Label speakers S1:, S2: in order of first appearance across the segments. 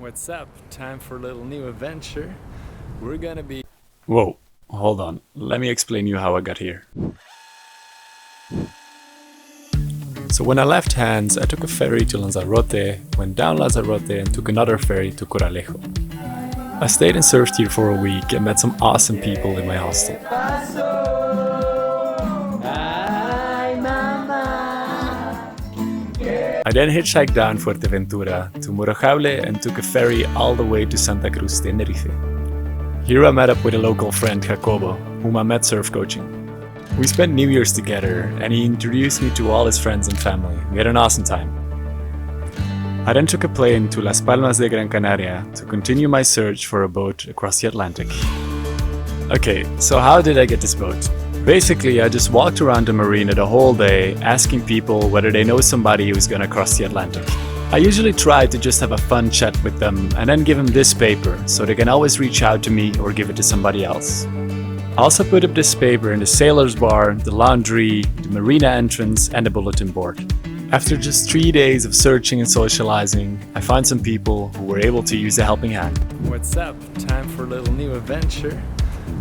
S1: What's up? Time for a little new adventure. We're gonna be...
S2: Whoa, hold on. Let me explain you how I got here. So when I left Hans, I took a ferry to Lanzarote, went down Lanzarote and took another ferry to Coralejo. I stayed and surfed here for a week and met some awesome people in my hostel. I then hitchhiked down Fuerteventura to Morojable and took a ferry all the way to Santa Cruz, Tenerife. Here I met up with a local friend, Jacobo, whom I met surf coaching. We spent New Year's together and he introduced me to all his friends and family. We had an awesome time. I then took a plane to Las Palmas de Gran Canaria to continue my search for a boat across the Atlantic. Okay, so how did I get this boat? Basically, I just walked around the marina the whole day asking people whether they know somebody who's gonna cross the Atlantic. I usually try to just have a fun chat with them and then give them this paper so they can always reach out to me or give it to somebody else. I also put up this paper in the sailor's bar, the laundry, the marina entrance and the bulletin board. After just 3 days of searching and socializing, I found some people who were able to use a helping hand.
S1: What's up? Time for a little new adventure.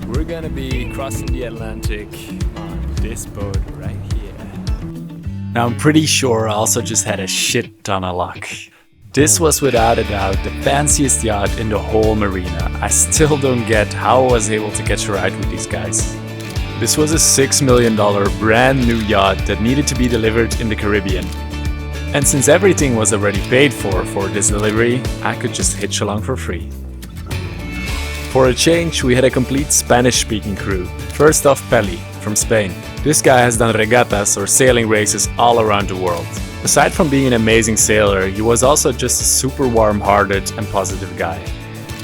S1: We're gonna be crossing the Atlantic on this boat right here.
S2: Now I'm pretty sure I also just had a shit ton of luck. This was without a doubt the fanciest yacht in the whole marina. I still don't get how I was able to catch a ride with these guys. This was a $6 million brand new yacht that needed to be delivered in the Caribbean. And since everything was already paid for this delivery, I could just hitch along for free. For a change, we had a complete Spanish-speaking crew. First off, Peli, from Spain. This guy has done regatas or sailing races all around the world. Aside from being an amazing sailor, he was also just a super warm-hearted and positive guy.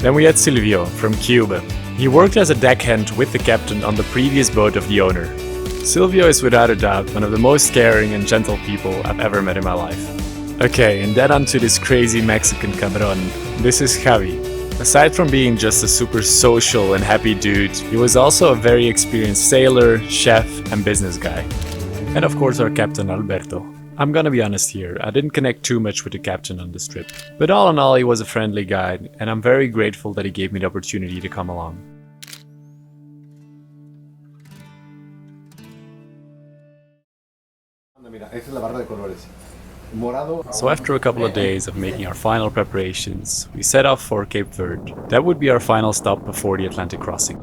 S2: Then we had Silvio, from Cuba. He worked as a deckhand with the captain on the previous boat of the owner. Silvio is without a doubt one of the most caring and gentle people I've ever met in my life. Okay, and then onto this crazy Mexican cabron. This is Javi. Aside from being just a super social and happy dude, he was also a very experienced sailor, chef, and business guy. And of course our captain Alberto. I'm gonna be honest here, I didn't connect too much with the captain on this trip. But all in all, he was a friendly guy, and I'm very grateful that he gave me the opportunity to come along. So after a couple of days of making our final preparations, we set off for Cape Verde. That would be our final stop before the Atlantic crossing.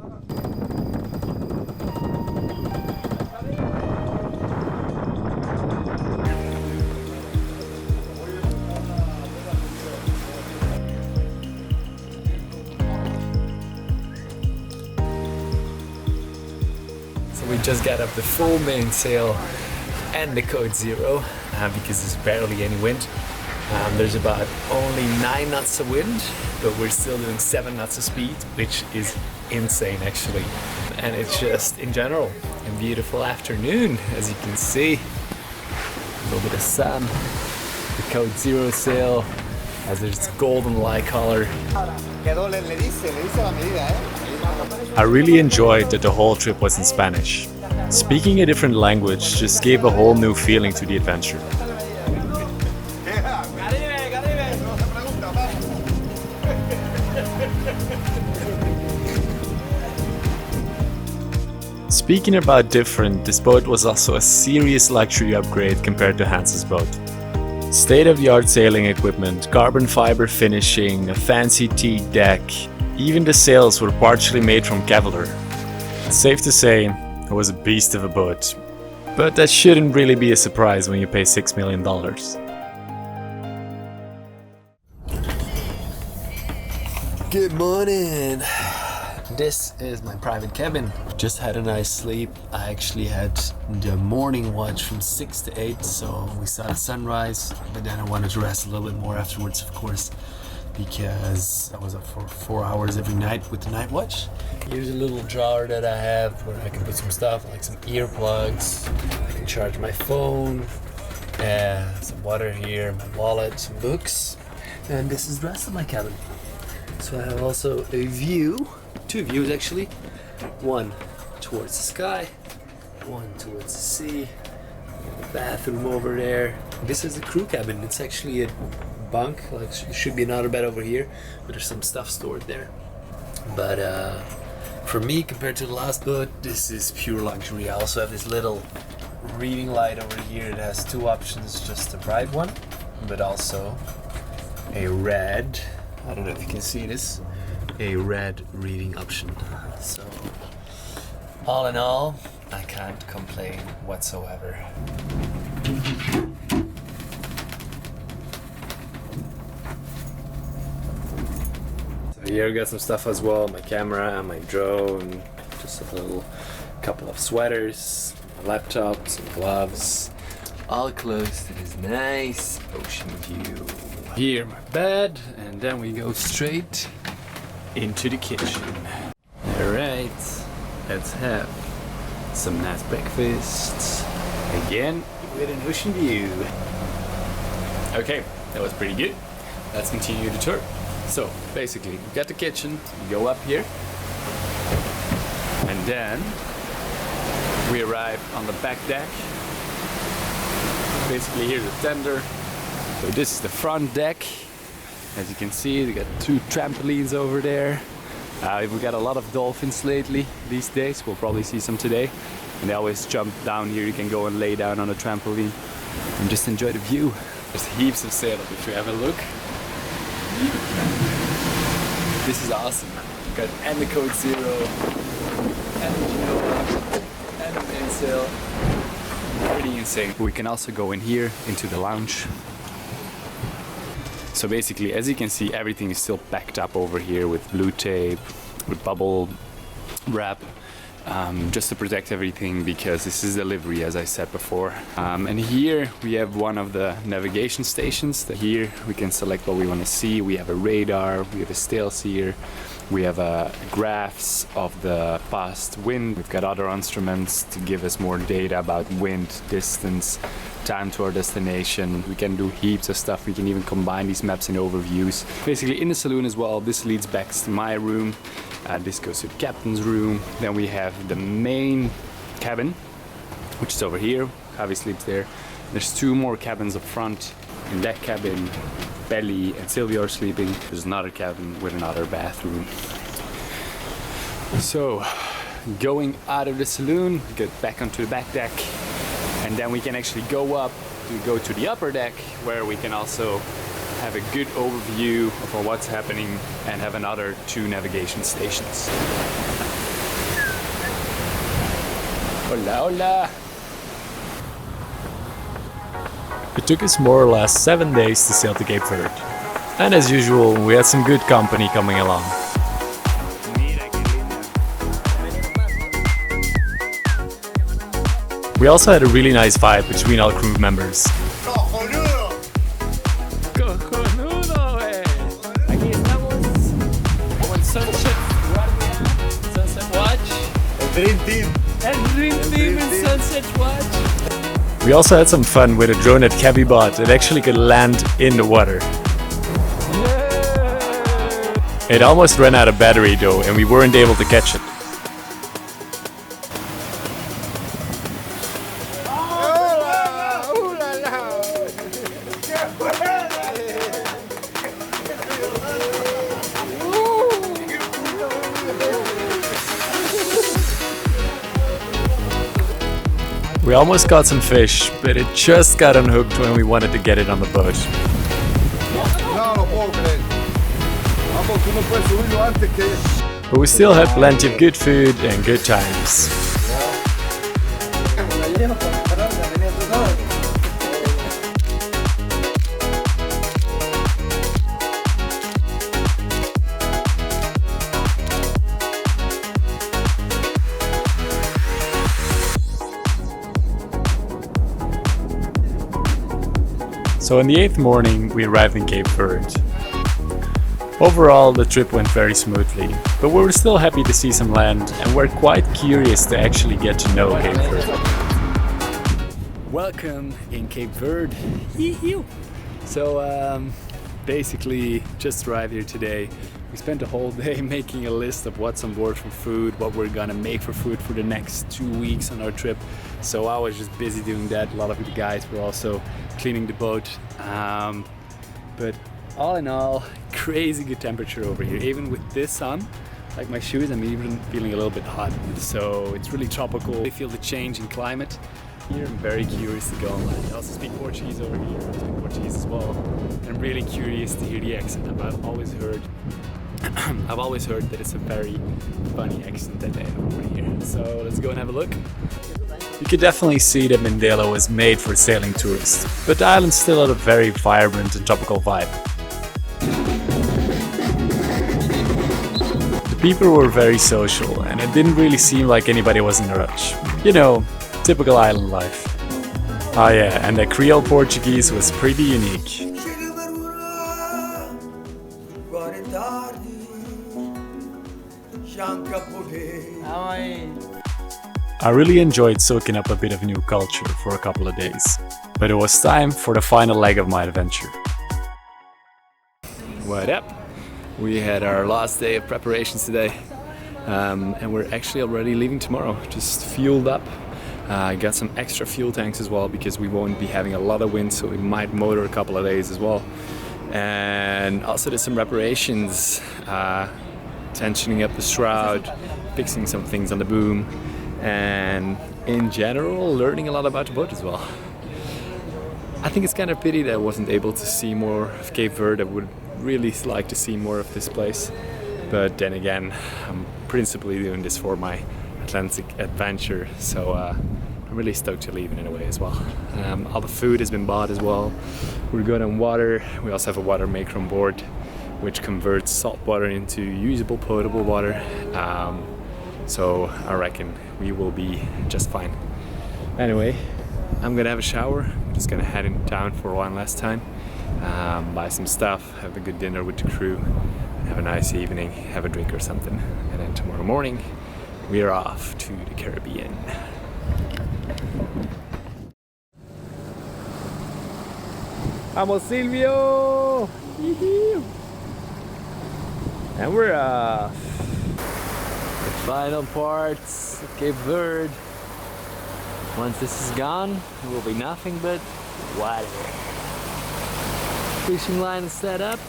S1: So we just got up the full mainsail and the code 0 because there's barely any wind. There's about only 9 knots of wind, but we're still doing 7 knots of speed, which is insane actually. And it's just, in general, a beautiful afternoon, as you can see. A little bit of sun, the code 0 sail, as there's golden light color.
S2: I really enjoyed that the whole trip was in Spanish. Speaking a different language just gave a whole new feeling to the adventure. Speaking about different, this boat was also a serious luxury upgrade compared to Hans's boat. State-of-the-art sailing equipment, carbon fiber finishing, a fancy teak deck, even the sails were partially made from Kevlar. It's safe to say, it was a beast of a boat. But that shouldn't really be a surprise when you pay $6 million.
S1: Good morning. This is my private cabin. Just had a nice sleep. I actually had the morning watch from 6 to 8, so we saw the sunrise, but then I wanted to rest a little bit more afterwards, of course, because I was up for 4 hours every night with the night watch. Here's a little drawer that I have where I can put some stuff like some earplugs. I can charge my phone, some water here, my wallet, some books, and this is the rest of my cabin. So I have also a view, 2 views actually, one towards the sky, one towards the sea, bathroom over there. This is the crew cabin. It's actually a bunk. Like should be another bed over here, but there's some stuff stored there. But for me, compared to the last boat, this is pure luxury. I also have this little reading light over here. It has two options, just a bright one, but also a red, I don't know if you can see this, a red reading option. So all in all, I can't complain whatsoever. So here I got some stuff as well, my camera, my drone, just a little couple of sweaters, my laptop, some gloves, all close to this nice ocean view. Here my bed, and then we go straight into the kitchen. Alright, let's have some nice breakfast. Again, with an ocean view. Okay, that was pretty good. Let's continue the tour. So, basically, we got the kitchen, you go up here, and then we arrive on the back deck. Basically, here's the tender. So this is the front deck. As you can see, we got two trampolines over there. We got a lot of dolphins lately these days. We'll probably see some today. And they always jump down here. You can go and lay down on a trampoline and just enjoy the view. There's heaps of sail up if you have a look. This is awesome. We've got and the Code Zero, and the Genoa, and the mainsail. Pretty insane. We can also go in here into the lounge. So basically, as you can see, everything is still packed up over here with blue tape, with bubble wrap, just to protect everything, because this is delivery, as I said before. And here we have one of the navigation stations. Here we can select what we want to see. We have a radar, we have a sail seer, we have graphs of the past wind. We've got other instruments to give us more data about wind, distance, time to our destination. We can do heaps of stuff. We can even combine these maps and overviews. Basically in the saloon as well, this leads back to my room. This goes to the captain's room. Then we have the main cabin, which is over here. Javi sleeps there. There's two more cabins up front. In that cabin, Belly and Sylvia are sleeping. There's another cabin with another bathroom. So, going out of the saloon, get back onto the back deck, and then we can actually go up to go to the upper deck, where we can also have a good overview of what's happening and have another two navigation stations. Hola, hola!
S2: It took us more or less 7 days to sail to Cape Verde. And as usual, we had some good company coming along. We also had a really nice vibe between all crew members.
S1: Cojonudo, aquí estamos con Sunset Watch. El Dream Team. El Dream Team in Sunset Watch.
S2: We also had some fun with a drone that Kevi bought that actually could land in the water. It almost ran out of battery though, and we weren't able to catch it. We almost got some fish, but it just got unhooked when we wanted to get it on the boat. But we still had plenty of good food and good times. So on the 8th morning, we arrived in Cape Verde. Overall, the trip went very smoothly, but we were still happy to see some land, and we're quite curious to actually get to know Cape Verde. Welcome in Cape Verde. So basically, just arrived here today. We spent the whole day making a list of what's on board for food, what we're gonna make for food for the next 2 weeks on our trip. So I was just busy doing that. A lot of the guys were also cleaning the boat. But all in all, crazy good temperature over here. Even with this on, like my shoes, I'm even feeling a little bit hot. So it's really tropical. I feel the change in climate. Here I'm very curious to go on land. I also speak Portuguese over here. I speak Portuguese as well. And I'm really curious to hear the accent. I've always heard that it's a very funny accent that they have over here. So let's go and have a look. You could definitely see that Mindelo was made for sailing tourists, but the island still had a very vibrant and tropical vibe. The people were very social, and it didn't really seem like anybody was in a rush. You know, typical island life. Oh yeah, and the Creole Portuguese was pretty unique. I really enjoyed soaking up a bit of new culture for a couple of days, but it was time for the final leg of my adventure. What up? We had our last day of preparations today, and we're actually already leaving tomorrow, just fueled up. I got some extra fuel tanks as well because we won't be having a lot of wind, so we might motor a couple of days as well. And also did some reparations, tensioning up the shroud, fixing some things on the boom, and in general learning a lot about the boat as well. I think it's kind of a pity that I wasn't able to see more of Cape Verde. I would really like to see more of this place, but then again, I'm principally doing this for my Atlantic adventure, so I'm really stoked to leave it in a way as well. All the food has been bought as well. We're good on water. We also have a water maker on board which converts salt water into usable potable water, so I reckon we will be just fine. Anyway, I'm gonna have a shower. I'm just gonna head in town for one last time, buy some stuff, have a good dinner with the crew, have a nice evening, have a drink or something, and then tomorrow morning we are off to the Caribbean. Vamos, Silvio! And we're off. The final parts of Cape Verde. Once this is gone, it will be nothing but water. Fishing line is set up.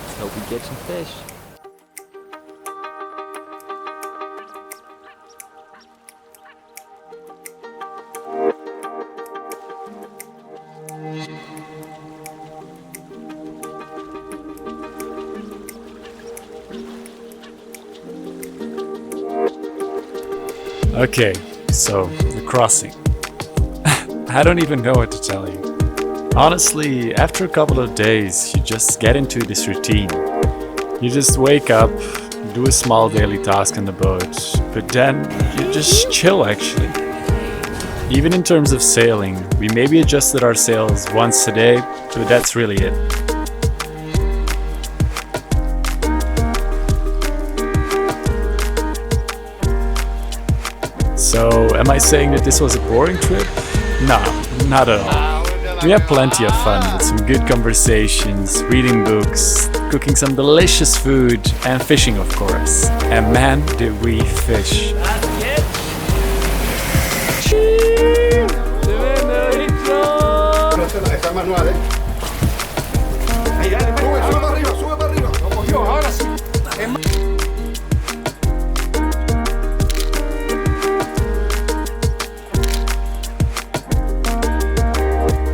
S2: Let's hope we catch some fish. Okay, so the crossing. I don't even know what to tell you. Honestly, after a couple of days, you just get into this routine. You just wake up, do a small daily task on the boat, but then you just chill actually. Even in terms of sailing, we maybe adjusted our sails once a day, but that's really it. So, am I saying that this was a boring trip? No, not at all. We had plenty of fun with some good conversations, reading books, cooking some delicious food, and fishing of course. And man, did we fish!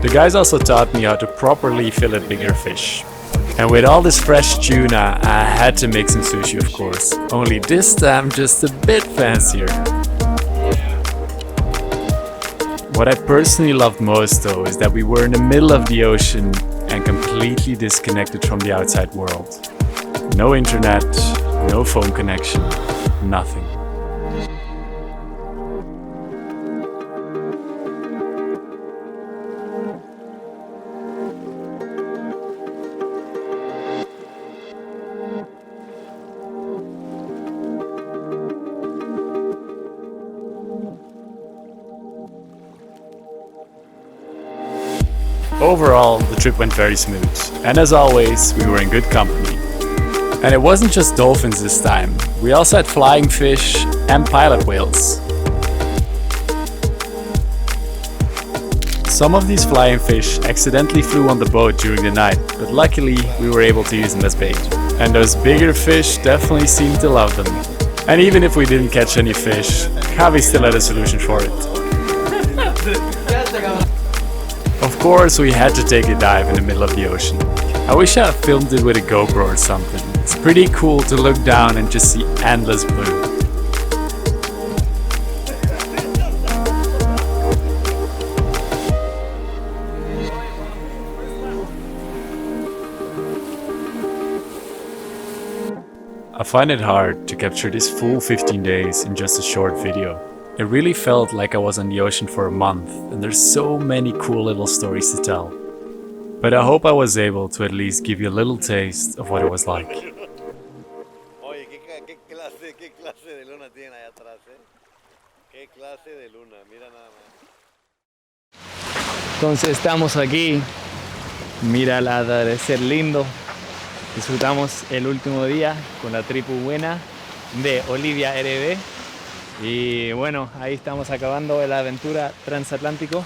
S2: The guys also taught me how to properly fillet bigger fish. And with all this fresh tuna, I had to make some sushi of course, only this time just a bit fancier. What I personally loved most though is that we were in the middle of the ocean and completely disconnected from the outside world. No internet, no phone connection, nothing. Overall, the trip went very smooth, and as always, we were in good company. And it wasn't just dolphins this time, we also had flying fish and pilot whales. Some of these flying fish accidentally flew on the boat during the night, but luckily we were able to use them as bait. And those bigger fish definitely seemed to love them. And even if we didn't catch any fish, Javi still had a solution for it. Of course, we had to take a dive in the middle of the ocean. I wish I had filmed it with a GoPro or something. It's pretty cool to look down and just see endless blue. I find it hard to capture this full 15 days in just a short video. It really felt like I was on the ocean for a month, and there's so many cool little stories to tell. But I hope I was able to at least give you a little taste of what it was like.
S3: Oye, qué clase de luna tiene ahí atrás, ¿eh? Qué clase de luna, mira nada más.
S4: Entonces estamos aquí, mira el atardecer lindo, disfrutamos el último día con la tripu buena de Olivia RB y bueno, ahí estamos acabando la aventura transatlántico.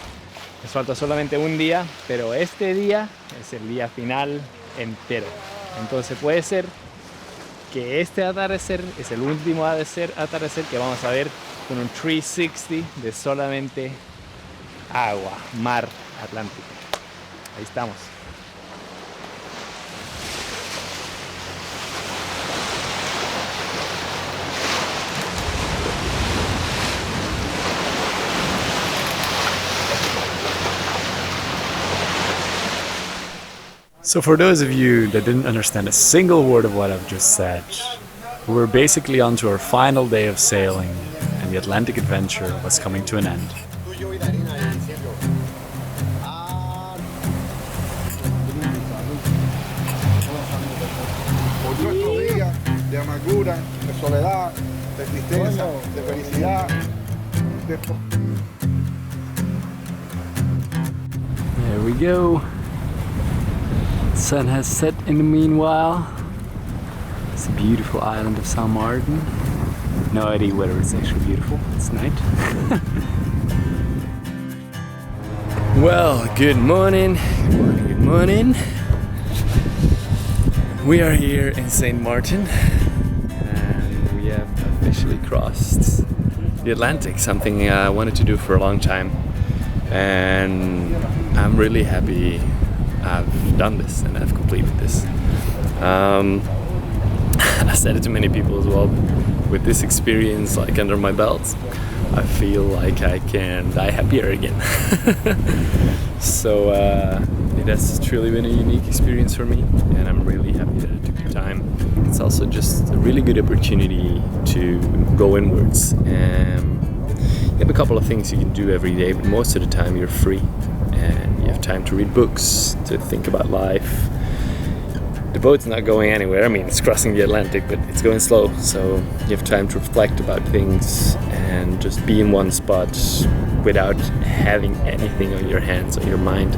S4: Nos falta solamente un día, pero este día es el día final entero. Entonces puede ser que este atardecer es el último atardecer que vamos a ver con un 360 de solamente agua, mar Atlántico. Ahí estamos.
S2: So for those of you that didn't understand a single word of what I've just said, we were basically on to our final day of sailing and the Atlantic adventure was coming to an end.
S5: Por nuestros días de amargura, de soledad, de tristeza, de felicidad,
S2: There we go. Sun has set in the meanwhile. It's a beautiful island of San Martin. No idea whether it's actually beautiful. It's night. Well, good morning. Good morning. Good morning. We are here in St. Martin and we have officially crossed the Atlantic, something I wanted to do for a long time. And I'm really happy I've done this and I've completed this. I said it to many people as well, but with this experience like under my belt, I feel like I can die happier again. So it has truly been a unique experience for me and I'm really happy that I took the time. It's also just a really good opportunity to go inwards. You have a couple of things you can do every day, but most of the time you're free and you have time to read books, to think about life. The boat's not going anywhere. I mean, it's crossing the Atlantic, but it's going slow, so you have time to reflect about things and just be in one spot without having anything on your hands or your mind,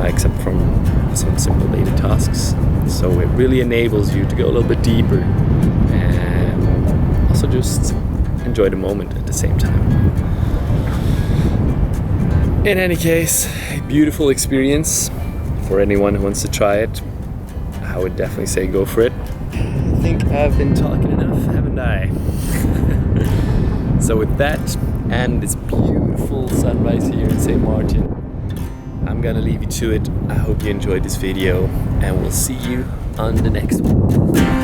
S2: except from some simple daily tasks. So it really enables you to go a little bit deeper and also just enjoy the moment at the same time. In any case, a beautiful experience for anyone who wants to try it. I would definitely say go for it. I think I've been talking enough, haven't I? So with that and this beautiful sunrise here in St. Martin, I'm gonna leave you to it. I hope you enjoyed this video and we'll see you on the next one.